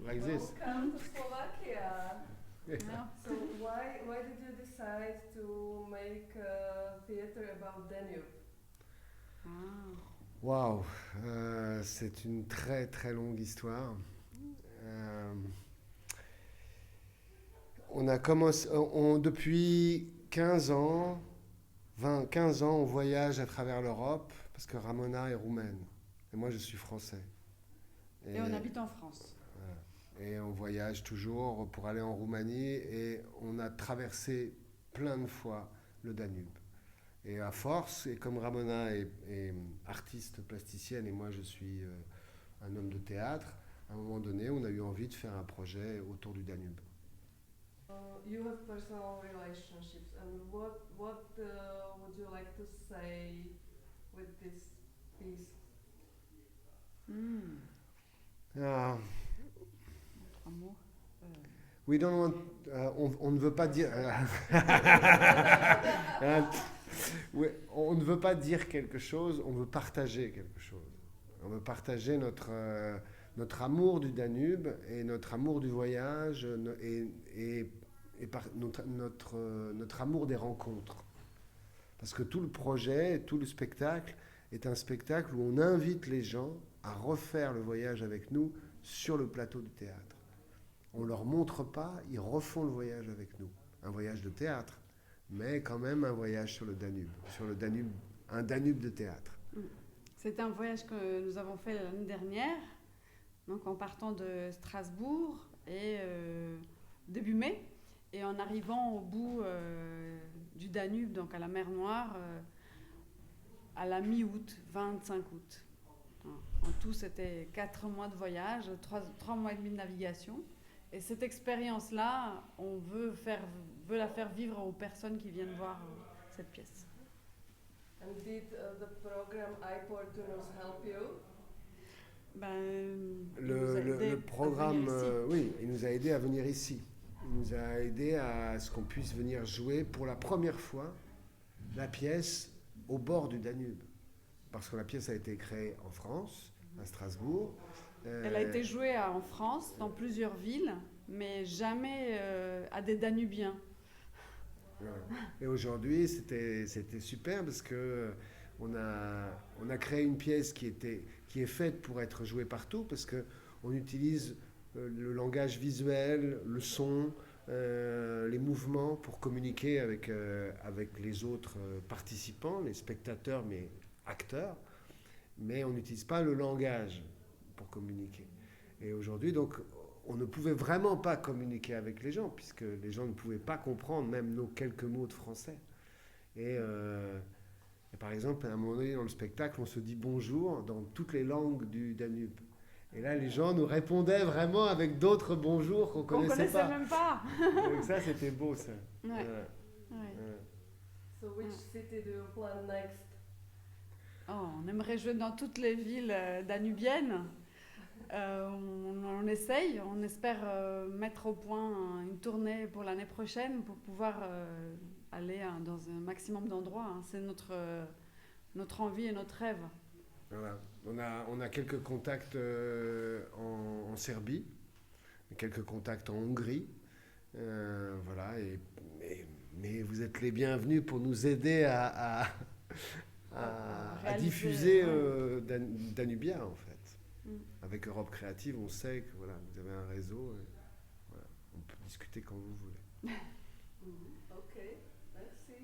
like this. Welcome to Slovakia. Yeah. So why did you decide to make a theater about Danube? Ah. Waouh, c'est une très très longue histoire. Euh, on a commencé, depuis 15 ans, 15 ans, on voyage à travers l'Europe parce que Ramona est roumaine et moi je suis français. Et on habite en France. Et on voyage toujours pour aller en Roumanie et on a traversé plein de fois le Danube. Et à force, et comme Ramona est artiste plasticienne et moi je suis un homme de théâtre, à un moment donné, on a eu envie de faire un projet autour du Danube. You have personal relationships, and what would you like to say with this piece? Ah, Amour. we don't want, on ne veut pas dire... on ne veut pas dire quelque chose, on veut partager quelque chose. On veut partager notre amour du Danube et notre amour du voyage et notre amour des rencontres. Parce que tout le projet, tout le spectacle est un spectacle où on invite les gens à refaire le voyage avec nous sur le plateau du théâtre. On ne leur montre pas, ils refont le voyage avec nous. Un voyage de théâtre, mais quand même un voyage sur le Danube, un Danube de théâtre. C'est un voyage que nous avons fait l'année dernière, donc en partant de Strasbourg et début mai, et en arrivant au bout du Danube, donc à la mer Noire, à la mi-août, 25 août. En tout, c'était 4 mois de voyage, 3 mois et demi de navigation. Et cette expérience-là, on veut la faire vivre aux personnes qui viennent voir cette pièce. And did the program iPortunus help you? Le programme, oui, il nous a aidé à venir ici. Il nous a aidé à ce qu'on puisse venir jouer pour la première fois la pièce au bord du Danube. Parce que la pièce a été créée en France, à Strasbourg. Elle a été jouée en France, dans plusieurs villes, mais jamais à des Danubiens. Ouais. Et aujourd'hui, c'était super parce que on a créé une pièce qui est faite pour être jouée partout parce que on utilise le langage visuel, le son, les mouvements pour communiquer avec les autres participants, les spectateurs, mais acteurs. Mais on n'utilise pas le langage pour communiquer. Et aujourd'hui, donc, on ne pouvait vraiment pas communiquer avec les gens, puisque les gens ne pouvaient pas comprendre même nos quelques mots de français. Et par exemple, à un moment donné dans le spectacle, on se dit bonjour dans toutes les langues du Danube. Et là, les gens nous répondaient vraiment avec d'autres bonjours qu'on connaissait pas. Même pas. Donc ça, c'était beau, ça. Ouais. So which city do you plan next? Oh, on aimerait jouer dans toutes les villes danubiennes. On essaye, on espère mettre au point une tournée pour l'année prochaine pour pouvoir aller dans un maximum d'endroits. C'est notre envie et notre rêve. Voilà. On a quelques contacts en Serbie, quelques contacts en Hongrie. Voilà. Mais vous êtes les bienvenus pour nous aider à diffuser Danubia, en fait. Avec Europe Créative, on sait que voilà, vous avez un réseau. Voilà, on peut discuter quand vous voulez. Ok, merci.